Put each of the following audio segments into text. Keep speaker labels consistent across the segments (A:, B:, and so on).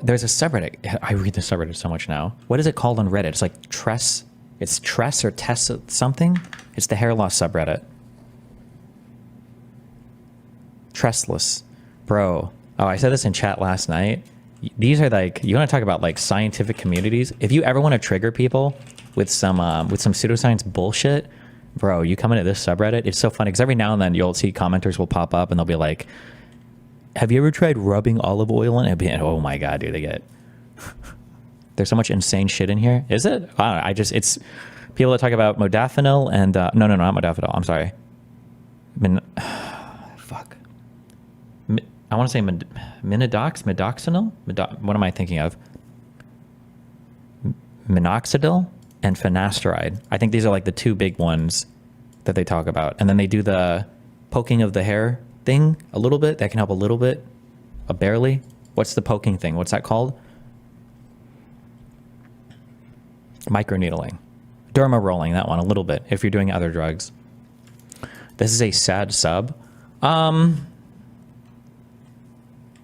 A: There's a subreddit. I read the subreddit so much now. What is it called on Reddit? It's like Tress. It's Tress or Tess something. It's the hair loss subreddit. Tressless. Bro. Oh, I said this in chat last night. These are like, you want to talk about like scientific communities? If you ever want to trigger people with some pseudoscience bullshit, bro, you come into this subreddit. It's so funny because every now and then you'll see commenters will pop up and they'll be like, have you ever tried rubbing olive oil in it? And, oh my God, dude, they get... There's so much insane shit in here. Is it? I don't know. It's people that talk about modafinil and... no, not modafinil. I'm sorry. Fuck. I want to say midazoxinil? What am I thinking of? Minoxidil and finasteride. I think these are like the two big ones that they talk about. And then they do the poking of the hair thing a little bit. That can help a little bit. Barely. What's the poking thing? What's that called? Microneedling. Derma rolling, that one, a little bit, if you're doing other drugs. This is a sad sub.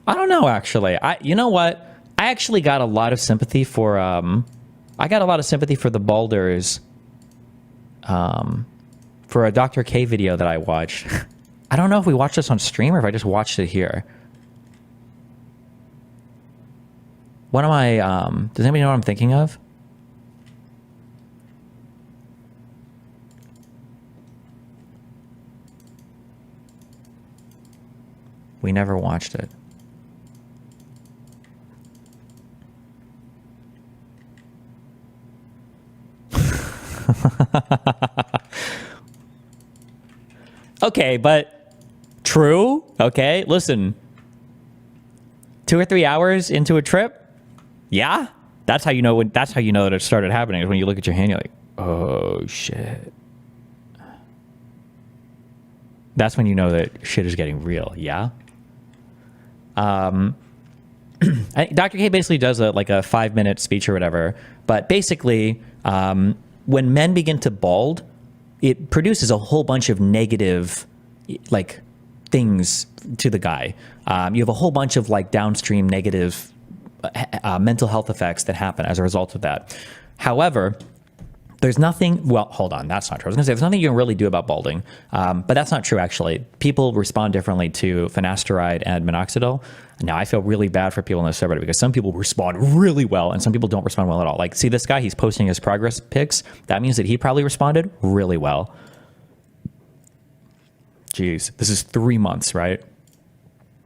A: I don't know, actually. You know what? I actually got a lot of sympathy for, I got a lot of sympathy for the balders, for a Dr. K video that I watched. I don't know if we watched this on stream or if I just watched it here. What am I, does anybody know what I'm thinking of? We never watched it. Okay, but true. Okay, listen. 2 or 3 hours into a trip, yeah, that's how you know that's how you know that it started happening. Is when you look at your hand, you're like, oh shit. That's when you know that shit is getting real. Yeah. Dr. K basically does like a 5-minute speech or whatever, but basically, when men begin to bald, it produces a whole bunch of negative, like, things to the guy. You have a whole bunch of like downstream negative mental health effects that happen as a result of that. However, there's nothing, well, hold on, that's not true. I was gonna say there's nothing you can really do about balding, but that's not true actually. People respond differently to finasteride and minoxidil. Now I feel really bad for people in this subreddit because some people respond really well and some people don't respond well at all. Like, see this guy, he's posting his progress pics. That means that he probably responded really well. Jeez, this is 3 months, right?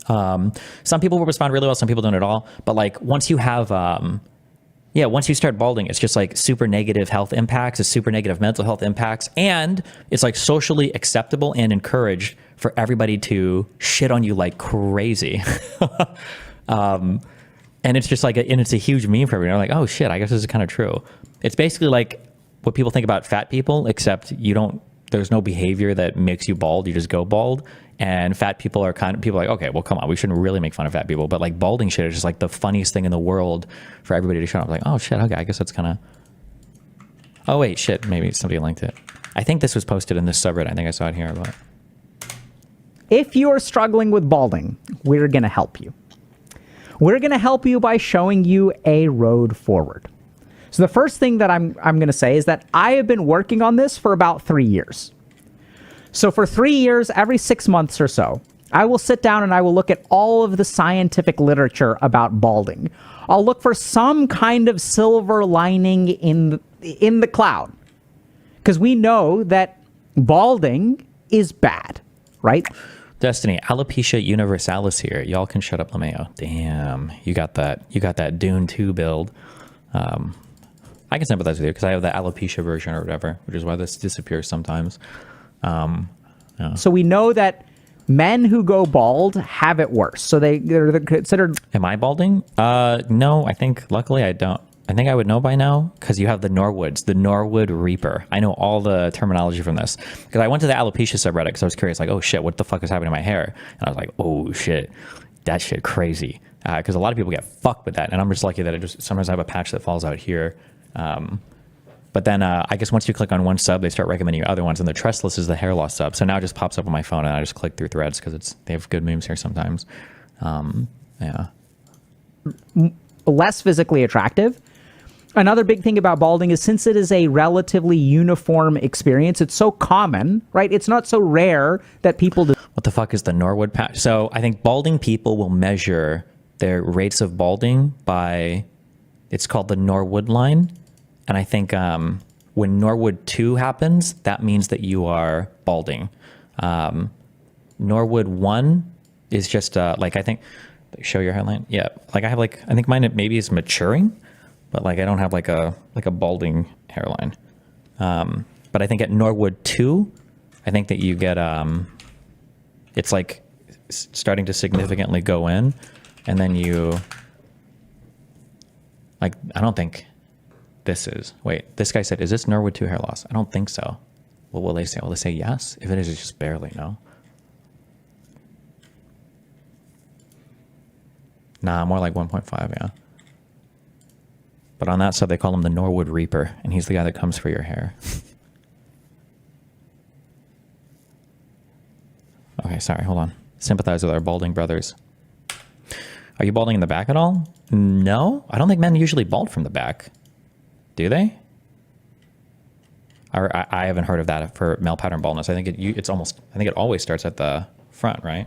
A: Some people will respond really well, some people don't at all. But like once you have, once you start balding, it's just like super negative health impacts, it's super negative mental health impacts, and it's like socially acceptable and encouraged for everybody to shit on you like crazy. And it's just like, and it's a huge meme for everyone. Like, oh shit, I guess this is kind of true. It's basically like what people think about fat people, except there's no behavior that makes you bald. You just go bald. And fat people are people are like, okay, well, come on, we shouldn't really make fun of fat people. But like balding shit is just like the funniest thing in the world for everybody to show up. Like, oh shit, okay, I guess that's kind of, oh wait, shit, maybe somebody linked it. I think this was posted in this subreddit. I think I saw it here, but.
B: If you're struggling with balding, we're going to help you. We're going to help you by showing you a road forward. So the first thing that I'm going to say is that I have been working on this for about 3 years. So for 3 years, every 6 months or so, I will sit down and I will look at all of the scientific literature about balding. I'll look for some kind of silver lining in the cloud. Because we know that balding is bad, right?
A: Destiny, alopecia universalis here. Y'all can shut up, LeMayo. Damn, you got that Dune 2 build. I can sympathize with you because I have the alopecia version or whatever, which is why this disappears sometimes. Yeah.
B: So we know that men who go bald have it worse. So they're considered...
A: Am I balding? No, I think, luckily I don't. I think I would know by now because you have the Norwoods, the Norwood Reaper. I know all the terminology from this because I went to the alopecia subreddit because I was curious, like, oh shit, what the fuck is happening to my hair? And I was like, oh shit, that shit crazy. Because a lot of people get fucked with that. And I'm just lucky that sometimes I have a patch that falls out here. But then I guess once you click on one sub, they start recommending you other ones. And the Trestless is the hair loss sub. So now it just pops up on my phone and I just click through threads because they have good memes here sometimes. Yeah.
B: less physically attractive. Another big thing about balding is since it is a relatively uniform experience, it's so common, right? It's not so rare that people do.
A: What the fuck is the Norwood patch? So I think balding people will measure their rates of balding by, it's called the Norwood line. And I think when Norwood 2 happens, that means that you are balding. Norwood 1 is just like, I think, show your hairline. Yeah. Like I have like, I think mine maybe is maturing, but like I don't have like a balding hairline. But I think at Norwood 2, I think that you get, it's like starting to significantly go in, and then you, like, I don't think this is, wait, this guy said, is this Norwood 2 hair loss? I don't think so. What will they say? Will they say yes? If it is, it's just barely, no? Nah, more like 1.5, yeah. But on that side, they call him the Norwood Reaper, and he's the guy that comes for your hair. Okay, sorry, hold on. Sympathize with our balding brothers. Are you balding in the back at all? No, I don't think men usually bald from the back. Do they? I haven't heard of that for male pattern baldness. I think it's almost, I think it always starts at the front, right?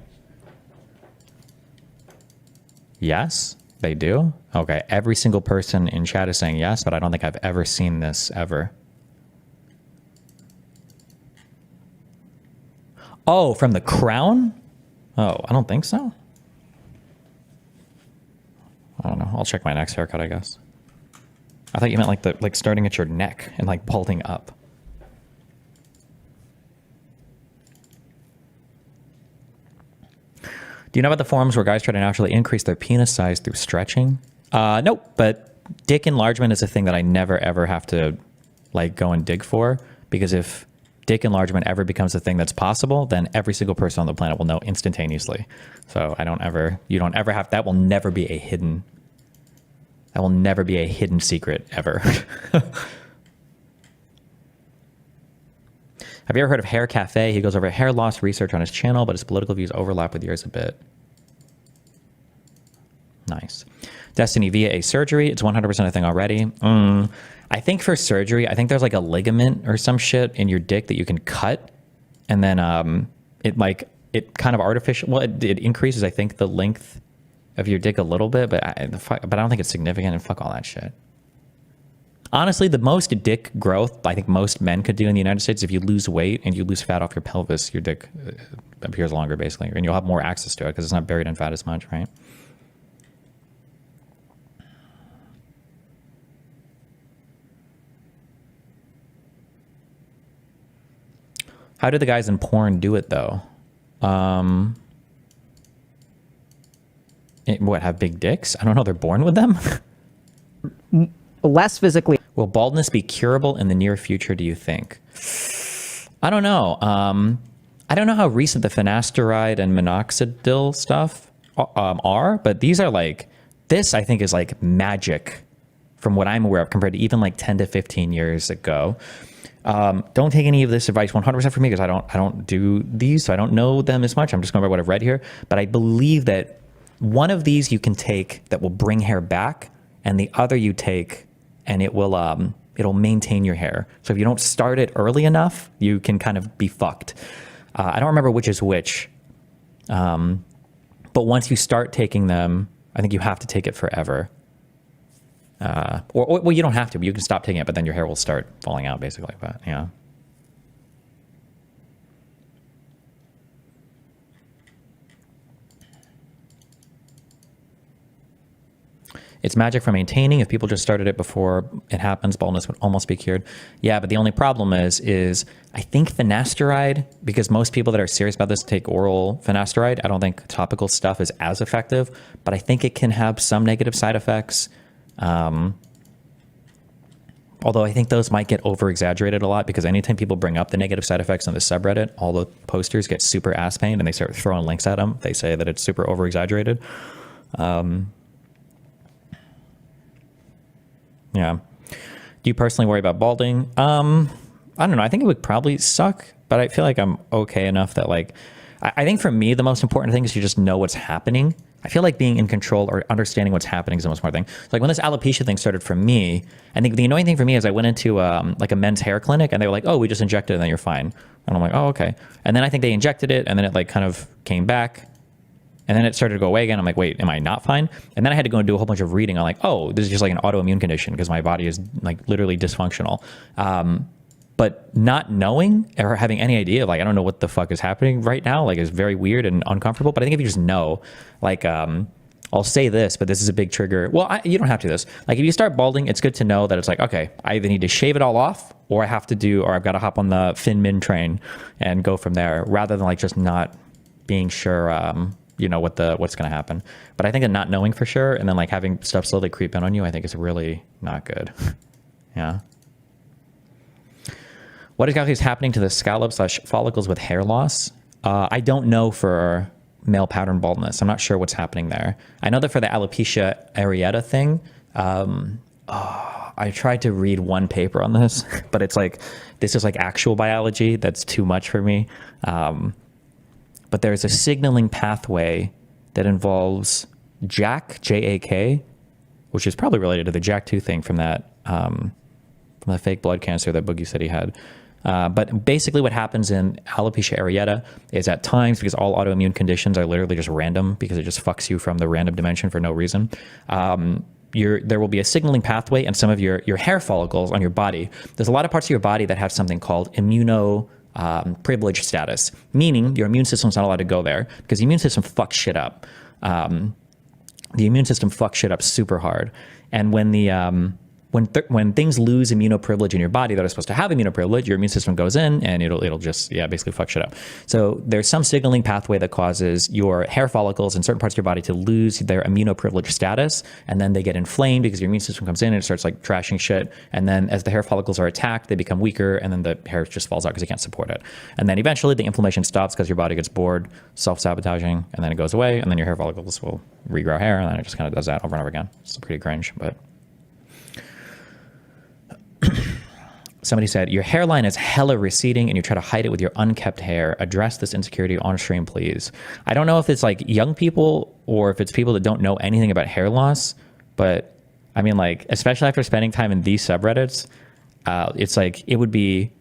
A: Yes, they do. Okay, every single person in chat is saying yes, but I don't think I've ever seen this ever. Oh, from the crown? Oh, I don't think so. I don't know. I'll check my next haircut, I guess. I thought you meant like starting at your neck and like balding up. Do you know about the forums where guys try to naturally increase their penis size through stretching? Nope, but dick enlargement is a thing that I never ever have to like go and dig for, because if dick enlargement ever becomes a thing that's possible, then every single person on the planet will know instantaneously. So you don't ever have, that will never be a hidden secret ever. Have you ever heard of Hair Cafe? He goes over hair loss research on his channel, but his political views overlap with yours a bit. Nice. Destiny via a surgery. It's 100% a thing already. I think for surgery, I think there's like a ligament or some shit in your dick that you can cut, and then it kind of artificial. Well, it increases, I think, the length of your dick a little bit, but I don't think it's significant. And fuck all that shit. Honestly, the most dick growth I think most men could do in the United States, if you lose weight and you lose fat off your pelvis, your dick appears longer, basically, and you'll have more access to it because it's not buried in fat as much, right? How do the guys in porn do it, though? What, have big dicks? I don't know. They're born with them?
B: Less physically.
A: Will baldness be curable in the near future, do you think? I don't know. I don't know how recent the finasteride and minoxidil stuff are, but these are like, this I think is like magic from what I'm aware of compared to even like 10 to 15 years ago. Don't take any of this advice 100% from me, because I don't do these, so I don't know them as much. I'm just going by what I've read here. But I believe that one of these you can take that will bring hair back, and the other you take and it will it'll maintain your hair. So if you don't start it early enough, you can kind of be fucked. I don't remember which is which. But once you start taking them, I think you have to take it forever. Well, you don't have to, but you can stop taking it, but then your hair will start falling out, basically. But yeah. It's magic for maintaining. If people just started it before it happens, baldness would almost be cured. Yeah, but the only problem is I think finasteride, because most people that are serious about this take oral finasteride. I don't think topical stuff is as effective, but I think it can have some negative side effects. Although I think those might get over-exaggerated a lot, because anytime people bring up the negative side effects on the subreddit, all the posters get super ass-pained and they start throwing links at them. They say that it's super over-exaggerated. Yeah. Do you personally worry about balding? I don't know. I think it would probably suck, but I feel like I'm okay enough that, like, I think for me, the most important thing is you just know what's happening. I feel like being in control or understanding what's happening is the most important thing. So like when this alopecia thing started for me, I think the annoying thing for me is I went into like a men's hair clinic and they were like, oh, we just injected it and then you're fine. And I'm like, oh, okay. And then I think they injected it and then it like kind of came back and then it started to go away again. I'm like, wait, am I not fine? And then I had to go and do a whole bunch of reading on like, oh, this is just like an autoimmune condition because my body is like literally dysfunctional. But not knowing or having any idea, like, I don't know what the fuck is happening right now, like, is very weird and uncomfortable. But I think if you just know, like, I'll say this, but this is a big trigger. Well, you don't have to do this. Like, if you start balding, it's good to know that it's like, okay, I either need to shave it all off or I have to do, or I've got to hop on the Min train and go from there rather than like just not being sure, you know, what's going to happen. But I think that not knowing for sure and then like having stuff slowly creep in on you, I think is really not good. Yeah. What exactly is happening to the scalp/follicles with hair loss? I don't know for male pattern baldness. I'm not sure what's happening there. I know that for the alopecia areata thing, I tried to read one paper on this, but it's like, this is like actual biology. That's too much for me. But there's a signaling pathway that involves JAK, J-A-K, which is probably related to the JAK2 thing from that, from the fake blood cancer that Boogie said he had. But basically what happens in alopecia areata is at times, because all autoimmune conditions are literally just random because it just fucks you from the random dimension for no reason. There will be a signaling pathway and some of your hair follicles on your body. There's a lot of parts of your body that have something called privileged status, meaning your immune system's not allowed to go there because the immune system fucks shit up. The immune system fucks shit up super hard. And when when things lose immunoprivilege in your body that are supposed to have immunoprivilege, your immune system goes in and it'll just, basically fuck shit up. So there's some signaling pathway that causes your hair follicles in certain parts of your body to lose their immunoprivileged status. And then they get inflamed because your immune system comes in and it starts like trashing shit. And then as the hair follicles are attacked, they become weaker and then the hair just falls out because you can't support it. And then eventually the inflammation stops because your body gets bored, self-sabotaging, and then it goes away. And then your hair follicles will regrow hair. And then it just kind of does that over and over again. It's pretty cringe, but... Somebody said, your hairline is hella receding and you try to hide it with your unkept hair. Address this insecurity on stream, please. I don't know if it's like young people or if it's people that don't know anything about hair loss, but I mean, like, especially after spending time in these subreddits, it's like, it would be,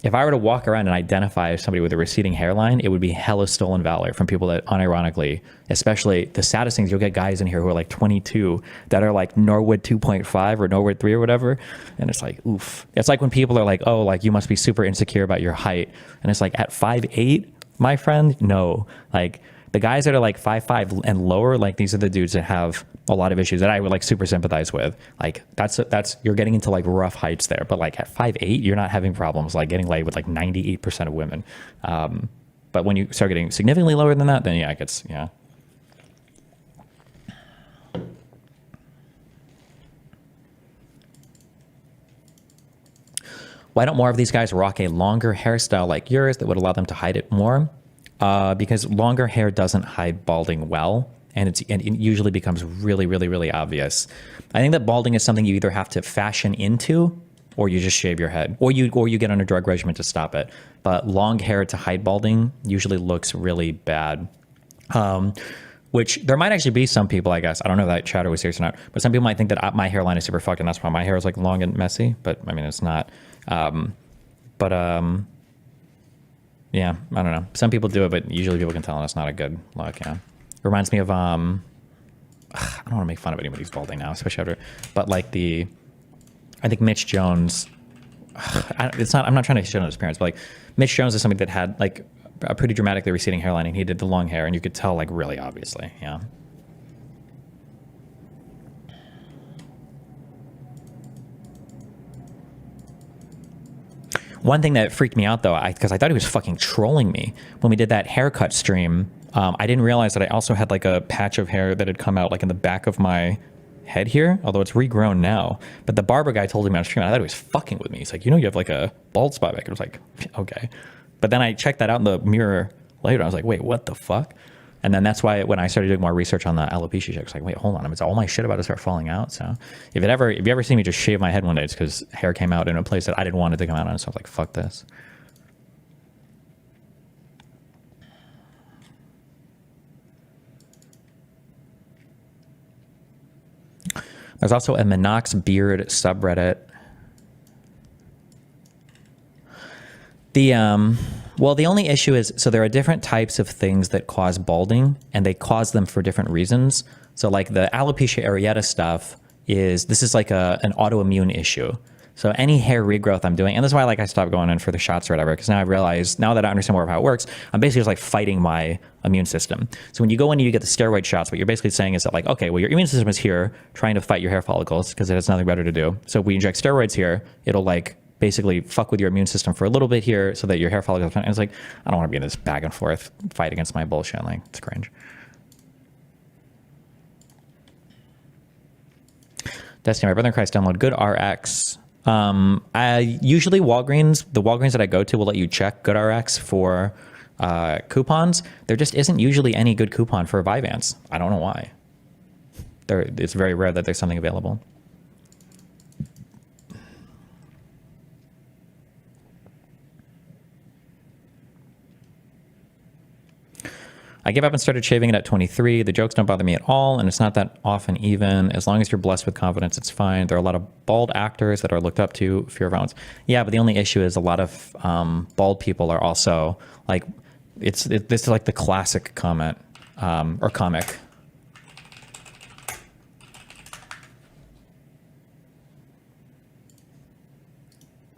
A: if I were to walk around and identify somebody with a receding hairline, it would be hella stolen valor from people that unironically, especially the saddest things, you'll get guys in here who are like 22 that are like Norwood 2.5 or Norwood 3 or whatever. And it's like, oof. It's like when people are like, oh, like you must be super insecure about your height. And it's like at 5'8", my friend, no. Like the guys that are like 5'5" and lower, like these are the dudes that have a lot of issues that I would like super sympathize with. Like that's you're getting into like rough heights there, but like at 5'8", you're not having problems like getting laid with like 98% of women. But when you start getting significantly lower than that, then yeah, it gets, yeah. Why don't more of these guys rock a longer hairstyle like yours that would allow them to hide it more? Because longer hair doesn't hide balding well. And it usually becomes really, really, really obvious. I think that balding is something you either have to fashion into or you just shave your head or you get on a drug regimen to stop it. But long hair to hide balding usually looks really bad. Which there might actually be some people, I guess. I don't know if that chatter was serious or not, but some people might think that my hairline is super fucked and that's why my hair is like long and messy. But I mean, it's not. Yeah, I don't know. Some people do it, but usually people can tell and it's not a good look, yeah. Reminds me of, I don't want to make fun of anybody who's balding now, especially after, but like I think Mitch Jones, I'm not trying to shit on his parents, but like Mitch Jones is somebody that had like a pretty dramatically receding hairline and he did the long hair and you could tell like really obviously, yeah. One thing that freaked me out though, because I thought he was fucking trolling me when we did that haircut stream. I didn't realize that I also had like a patch of hair that had come out like in the back of my head here, although it's regrown now. But the barber guy told me on stream, I thought he was fucking with me. He's like, you know, you have like a bald spot back. I was like, okay. But then I checked that out in the mirror later. I was like, wait, what the fuck? And then that's why when I started doing more research on the alopecia, I was like, wait, hold on. It's all my shit about to start falling out. So if you ever see me just shave my head one day, it's because hair came out in a place that I didn't want it to come out on. So I was like, fuck this. There's also a Minox beard subreddit. Well, the only issue is, so there are different types of things that cause balding, and they cause them for different reasons. So like the alopecia areata stuff this is like an autoimmune issue. So any hair regrowth I'm doing, and this is why I stopped going in for the shots or whatever, because now I realize, now that I understand more of how it works, I'm basically just like fighting my immune system. So when you go in and you get the steroid shots, what you're basically saying is that like, okay, well, your immune system is here trying to fight your hair follicles because it has nothing better to do. So if we inject steroids here, it'll like basically fuck with your immune system for a little bit here so that your hair follicles, and it's like, I don't want to be in this back and forth fight against my bullshit. Like, it's cringe. Destiny, my brother in Christ, download GoodRx. I usually the Walgreens that I go to will let you check GoodRx for coupons. There just isn't usually any good coupon for Vyvanse. I don't know why. It's very rare that there's something available. I gave up and started shaving it at 23. The jokes don't bother me at all, and it's not that often even. As long as you're blessed with confidence, it's fine. There are a lot of bald actors that are looked up to, fear of violence. Yeah, but the only issue is a lot of bald people are also, like, this is like the classic comment, or comic.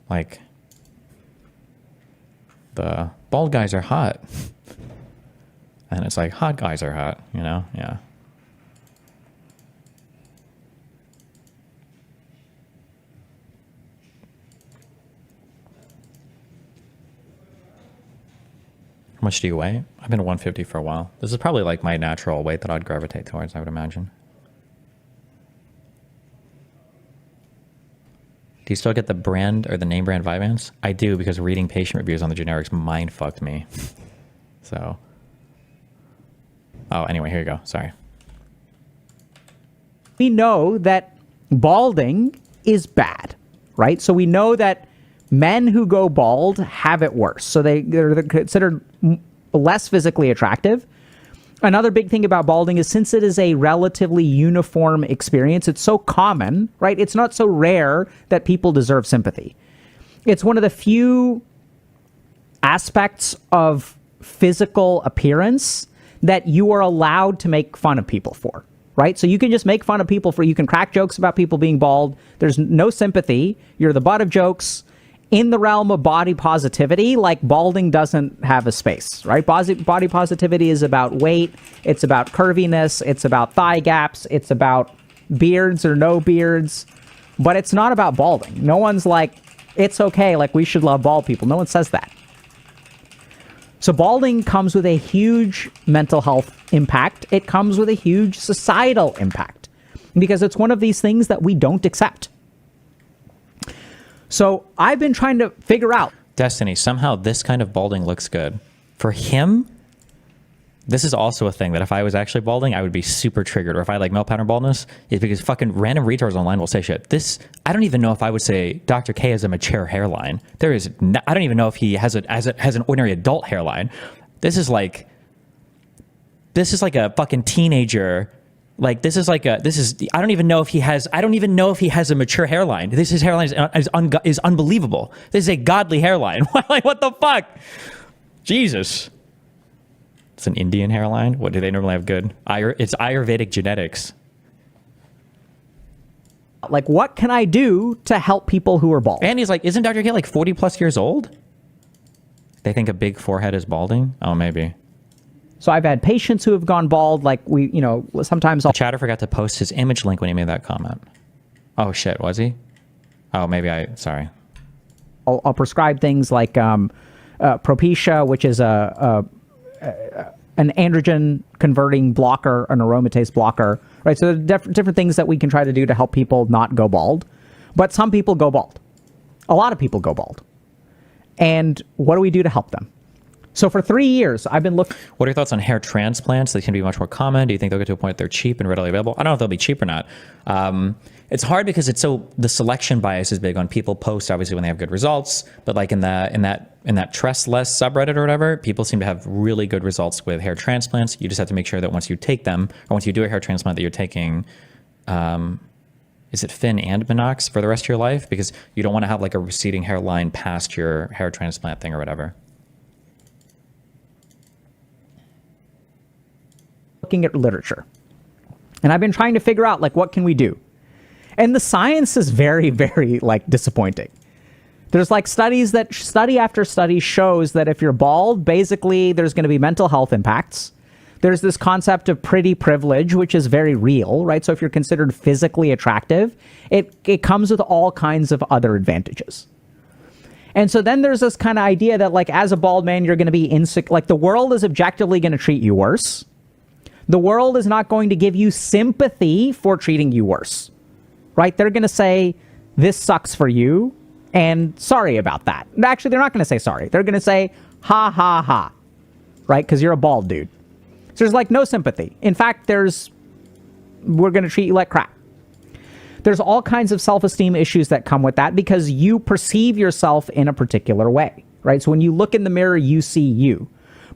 A: Like, the bald guys are hot. And it's like, hot guys are hot, you know? Yeah. How much do you weigh? I've been at 150 for a while. This is probably like my natural weight that I'd gravitate towards, I would imagine. Do you still get the brand or the name brand Vyvanse? I do, because reading patient reviews on the generics mind fucked me. So... Oh, anyway, here you go. Sorry.
B: We know that balding is bad, right? So we know that men who go bald have it worse. So they're considered less physically attractive. Another big thing about balding is, since it is a relatively uniform experience, it's so common, right? It's not so rare that people deserve sympathy. It's one of the few aspects of physical appearance that you are allowed to make fun of people for, right? So you can just make fun of people you can crack jokes about people being bald. There's no sympathy. You're the butt of jokes. In the realm of body positivity, like, balding doesn't have a space, right? Body positivity is about weight. It's about curviness. It's about thigh gaps. It's about beards or no beards. But it's not about balding. No one's like, it's okay, like, we should love bald people. No one says that. So balding comes with a huge mental health impact. It comes with a huge societal impact, because it's one of these things that we don't accept. So I've been trying to figure out.
A: Destiny, somehow this kind of balding looks good. For him, this is also a thing that if I was actually balding, I would be super triggered. Or if I had like male pattern baldness, is because fucking random retards online will say shit. I don't even know if I would say Dr. K has a mature hairline. I don't even know if he has an ordinary adult hairline. This is like a fucking teenager. I don't even know if he has a mature hairline. His hairline is unbelievable. This is a godly hairline. Like, what the fuck? Jesus. It's an Indian hairline. What do they normally have good? It's Ayurvedic genetics.
B: Like, what can I do to help people who are bald?
A: And he's like, isn't Dr. K like 40 plus years old? They think a big forehead is balding? Oh, maybe.
B: So I've had patients who have gone bald. Like, sometimes
A: The chatter forgot to post his image link when he made that comment. Oh shit, was he? Oh, sorry.
B: I'll prescribe things like Propecia, which is an androgen converting blocker, an aromatase blocker, right? So there are different things that we can try to do to help people not go bald. But some people go bald. A lot of people go bald. And what do we do to help them? So for 3 years, I've been looking...
A: What are your thoughts on hair transplants? They seem to be much more common. Do you think they'll get to a point that they're cheap and readily available? I don't know if they'll be cheap or not. It's hard because the selection bias is big on people post, obviously, when they have good results. But like in that Trust Less subreddit or whatever, people seem to have really good results with hair transplants. You just have to make sure that once you take them, or once you do a hair transplant, that you're taking is it fin and minox for the rest of your life? Because you don't want to have like a receding hairline past your hair transplant thing or whatever.
B: Looking at literature. And I've been trying to figure out, like, what can we do? And the science is very, very, like, disappointing. There's, like, study after study shows that if you're bald, basically there's going to be mental health impacts. There's this concept of pretty privilege, which is very real, right? So if you're considered physically attractive, it comes with all kinds of other advantages. And so then there's this kind of idea that, like, as a bald man, you're going to be insecure. Like, the world is objectively going to treat you worse. The world is not going to give you sympathy for treating you worse, right? They're going to say, this sucks for you, and sorry about that. Actually, they're not going to say sorry. They're going to say, ha, ha, ha, right? Because you're a bald dude. So there's, like, no sympathy. In fact, we're going to treat you like crap. There's all kinds of self-esteem issues that come with that because you perceive yourself in a particular way, right? So when you look in the mirror, you see you.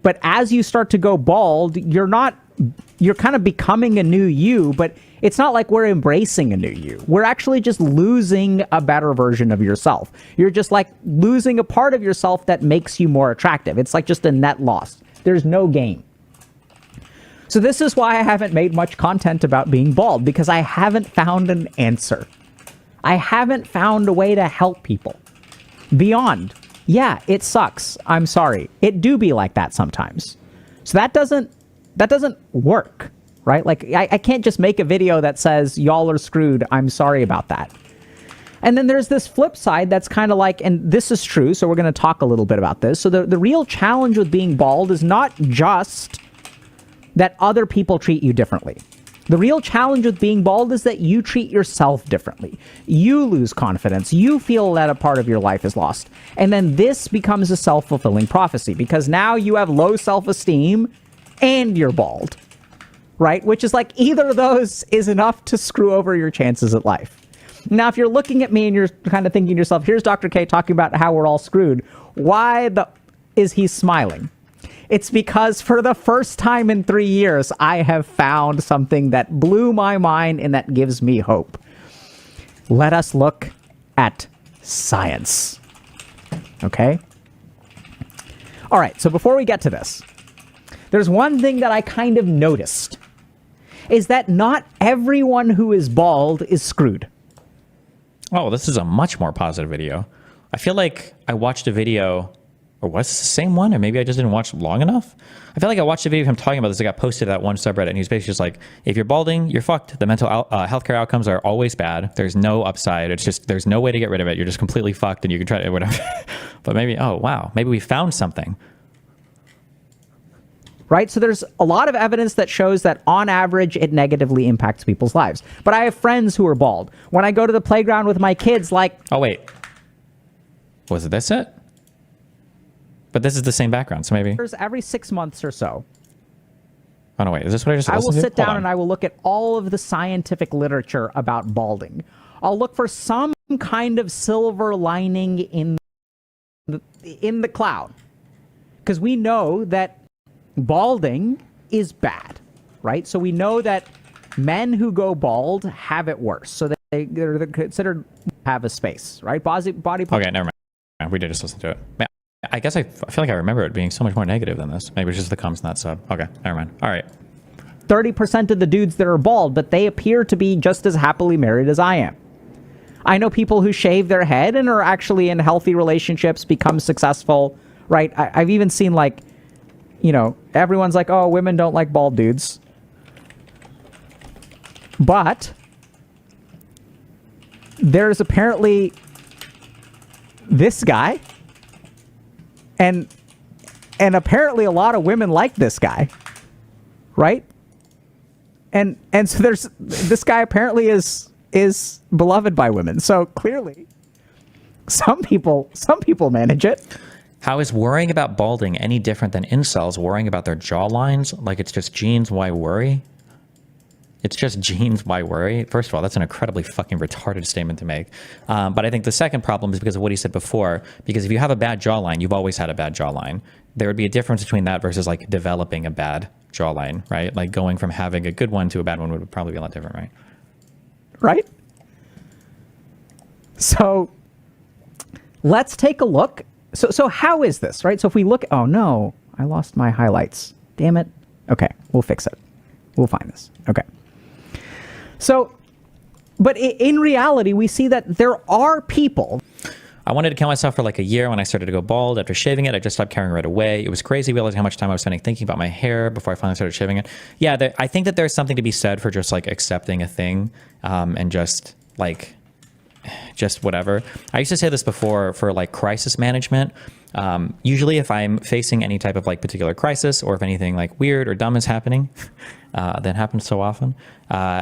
B: But as you start to go bald, you're kind of becoming a new you, but it's not like we're embracing a new you. We're actually just losing a better version of yourself. You're just like losing a part of yourself that makes you more attractive. It's like just a net loss. There's no gain. So this is why I haven't made much content about being bald, because I haven't found an answer. I haven't found a way to help people. Beyond, yeah, it sucks. I'm sorry. It do be like that sometimes. So that doesn't work, right? Like, I can't just make a video that says, y'all are screwed. I'm sorry about that. And then there's this flip side that's kind of like, and this is true, so we're going to talk a little bit about this. So the real challenge with being bald is not just that other people treat you differently. The real challenge with being bald is that you treat yourself differently. You lose confidence. You feel that a part of your life is lost. And then this becomes a self-fulfilling prophecy because now you have low self-esteem and you're bald, right? Which is like either of those is enough to screw over your chances at life. Now, if you're looking at me and you're kind of thinking to yourself, here's Dr. K talking about how we're all screwed. Why is he smiling? It's because for the first time in 3 years, I have found something that blew my mind and that gives me hope. Let us look at science. Okay? All right, so before we get to this, there's one thing that I kind of noticed, is that not everyone who is bald is screwed.
A: Oh, this is a much more positive video. I feel like I watched a video, or was this the same one? Or maybe I just didn't watch long enough. I feel like I watched a video of him talking about this. It got posted to that one subreddit, and he's basically just like, if you're balding, you're fucked. The mental healthcare outcomes are always bad. There's no upside. It's just, there's no way to get rid of it. You're just completely fucked, and you can try to, whatever. But maybe, oh, wow, maybe we found something.
B: Right? So there's a lot of evidence that shows that on average, it negatively impacts people's lives. But I have friends who are bald. When I go to the playground with my kids, like...
A: Oh, wait. Was this it? But this is the same background, so maybe...
B: Every 6 months or so.
A: Oh, no, wait. Is this what I just
B: I
A: listened
B: will
A: to?
B: sit down and I will look at all of the scientific literature about balding. I'll look for some kind of silver lining in the cloud. Because we know that balding is bad, right? So we know that men who go bald have it worse. So they're considered have a space, right? Body
A: okay, never mind. We did just listen to it. Man, I guess I feel like I remember it being so much more negative than this. Maybe it's just the comments in that sub. Okay, never mind. All right.
B: 30% of the dudes that are bald, but they appear to be just as happily married as I am. I know people who shave their head and are actually in healthy relationships, become successful, right? I've even seen, like, you know, everyone's like, oh, women don't like bald dudes. But there's apparently this guy, and apparently a lot of women like this guy, right? And so there's this guy apparently is beloved by women. So clearly some people manage it.
A: How is worrying about balding any different than incels worrying about their jawlines? Like it's just genes, why worry? It's just genes, why worry? First of all, that's an incredibly fucking retarded statement to make. But I think the second problem is because of what he said before. Because if you have a bad jawline, you've always had a bad jawline. There would be a difference between that versus like developing a bad jawline, right? Like going from having a good one to a bad one would probably be a lot different, right?
B: Right? So let's take a look. So how is this, right? So if we look, oh no, I lost my highlights. Damn it. Okay, we'll fix it. We'll find this. Okay. So, but in reality, we see that there are people.
A: I wanted to kill myself for like a year when I started to go bald. After shaving it, I just stopped caring right away. It was crazy realizing how much time I was spending thinking about my hair before I finally started shaving it. Yeah, I think that there's something to be said for just like accepting a thing and just whatever. I used to say this before for like crisis management. Usually if I'm facing any type of like particular crisis or if anything like weird or dumb is happening, that happens so often.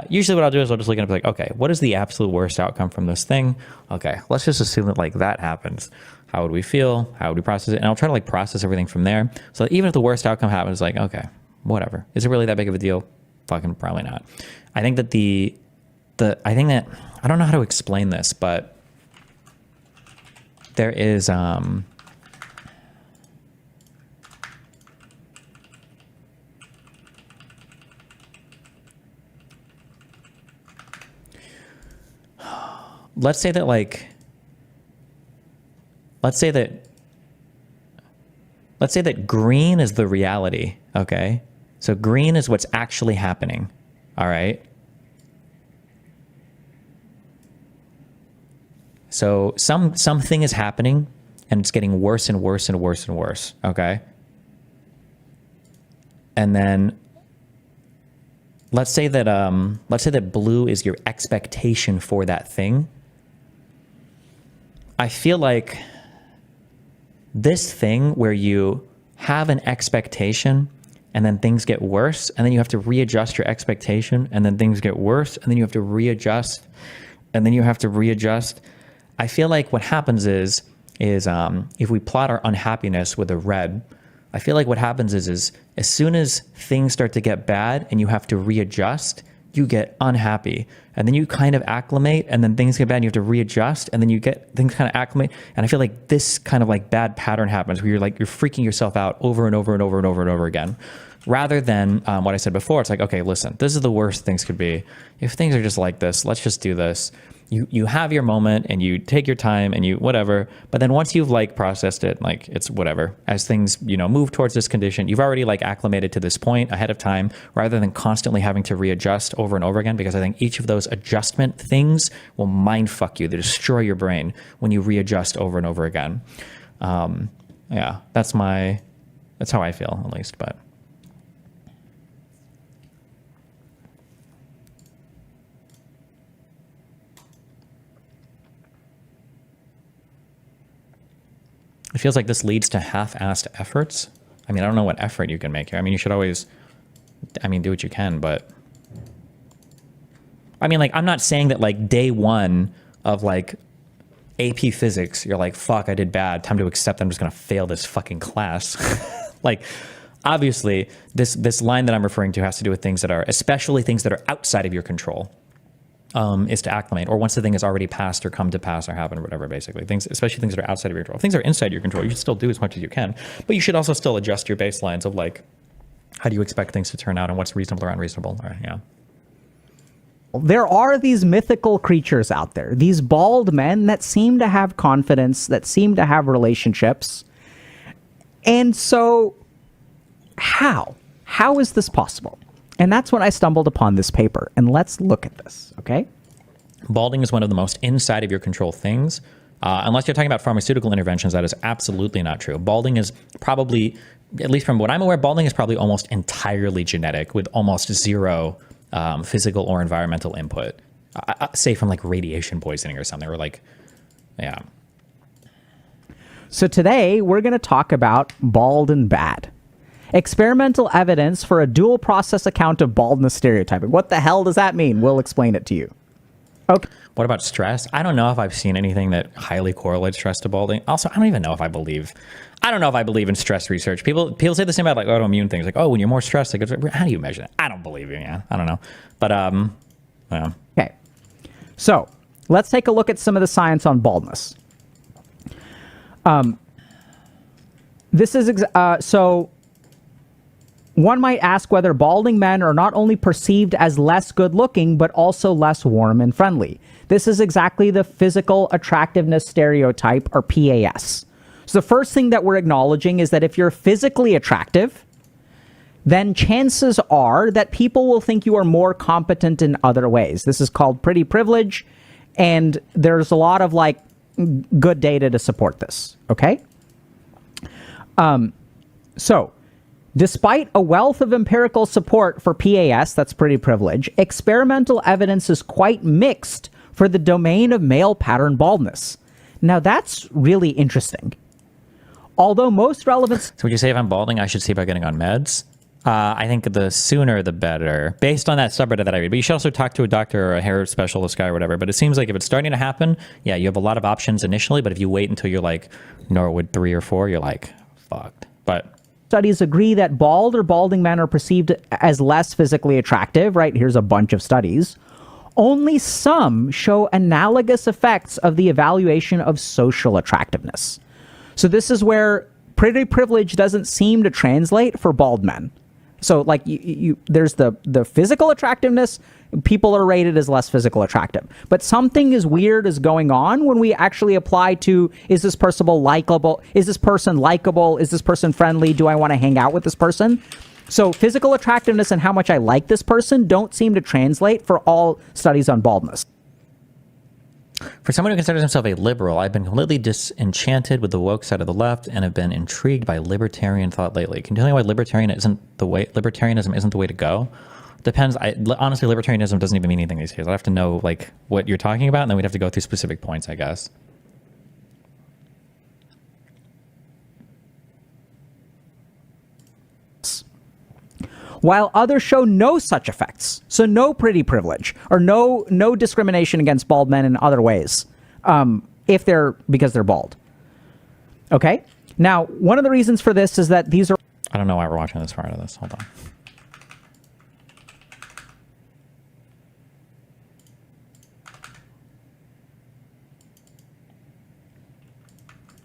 A: Usually what I'll do is I'll just look at it and be like, okay, what is the absolute worst outcome from this thing? Okay, let's just assume that like that happens. How would we feel? How would we process it? And I'll try to like process everything from there. So that even if the worst outcome happens, like, okay, whatever. Is it really that big of a deal? Fucking probably not. I think that I don't know how to explain this, but there is, let's say that green is the reality. Okay. So green is what's actually happening. All right. So something is happening and it's getting worse and worse and worse and worse. Okay. And then let's say that blue is your expectation for that thing. I feel like this thing where you have an expectation and then things get worse and then you have to readjust your expectation and then things get worse and then you have to readjust and then you have to readjust. I feel like what happens is if we plot our unhappiness with a red, I feel like what happens is as soon as things start to get bad and you have to readjust, you get unhappy and then you kind of acclimate and then things get bad and you have to readjust and then you get things kind of acclimate. And I feel like this kind of like bad pattern happens where you're freaking yourself out over and over and over and over and over again. Rather than what I said before, it's like, okay, listen, this is the worst things could be. If things are just like this, let's just do this. You have your moment and you take your time and you whatever, but then once you've like processed it, like it's whatever, as things, move towards this condition, you've already like acclimated to this point ahead of time rather than constantly having to readjust over and over again, because I think each of those adjustment things will mind fuck you. They destroy your brain when you readjust over and over again. Yeah, that's how I feel at least, but. It feels like this leads to half-assed efforts. I mean, I don't know what effort you can make here. I mean, you should always, do what you can, but... I mean, like, I'm not saying that, like, day one of, like, AP Physics, you're like, fuck, I did bad. Time to accept I'm just going to fail this fucking class. Like, obviously, this line that I'm referring to has to do with things that are, especially things that are outside of your control. Is to acclimate, or once the thing has already passed or come to pass or happened or whatever, basically. Things, especially things that are outside of your control. If things are inside your control, you should still do as much as you can, but you should also still adjust your baselines of like, how do you expect things to turn out and what's reasonable or unreasonable? Or, yeah.
B: There are these mythical creatures out there, these bald men that seem to have confidence, that seem to have relationships. And so how is this possible? And that's when I stumbled upon this paper. And let's look at this, okay?
A: Balding is one of the most inside of your control things. Unless you're talking about pharmaceutical interventions, that is absolutely not true. Balding is probably, at least from what I'm aware, balding is probably almost entirely genetic with almost zero physical or environmental input. Say from like radiation poisoning or something, or like, yeah.
B: So today we're going to talk about bald and bad. Experimental evidence for a dual process account of baldness stereotyping. What the hell does that mean? We'll explain it to you. Okay.
A: What about stress? I don't know if I've seen anything that highly correlates stress to balding. Also, I don't even know if I believe in stress research. People say the same about like autoimmune things. Like, oh, when you're more stressed, like, how do you measure that? I don't believe you. Yeah, I don't know. But yeah.
B: Okay. So let's take a look at some of the science on baldness. This is so. One might ask whether balding men are not only perceived as less good looking, but also less warm and friendly. This is exactly the physical attractiveness stereotype, or PAS. So the first thing that we're acknowledging is that if you're physically attractive, then chances are that people will think you are more competent in other ways. This is called pretty privilege, and there's a lot of like good data to support this, okay? So, despite a wealth of empirical support for PAS, that's pretty privilege, experimental evidence is quite mixed for the domain of male pattern baldness. Now, that's really interesting. Although most relevant...
A: So would you say if I'm balding, I should see about getting on meds? I think the sooner the better, based on that subreddit that I read. But you should also talk to a doctor or a hair specialist guy or whatever. But it seems like if it's starting to happen, yeah, you have a lot of options initially. But if you wait until you're like Norwood 3 or 4, you're like, fucked. But...
B: Studies agree that bald or balding men are perceived as less physically attractive, right? Here's a bunch of studies. Only some show analogous effects of the evaluation of social attractiveness. So this is where pretty privilege doesn't seem to translate for bald men. So like there's the physical attractiveness, people are rated as less physical attractive. But something is weird is going on when we actually apply to, is this person likable? Is this person likable? Is this person friendly? Do I want to hang out with this person? So physical attractiveness and how much I like this person don't seem to translate for all studies on baldness.
A: For someone who considers himself a liberal, I've been completely disenchanted with the woke side of the left and have been intrigued by libertarian thought lately. Can you tell me why libertarianism isn't the way to go? Depends. Honestly, libertarianism doesn't even mean anything these days. I have to know like what you're talking about, and then we'd have to go through specific points, I guess.
B: While others show no such effects. So no pretty privilege, or no discrimination against bald men in other ways, because they're bald. Okay? Now, one of the reasons for this is that these are...
A: I don't know why we're watching this part of this. Hold on.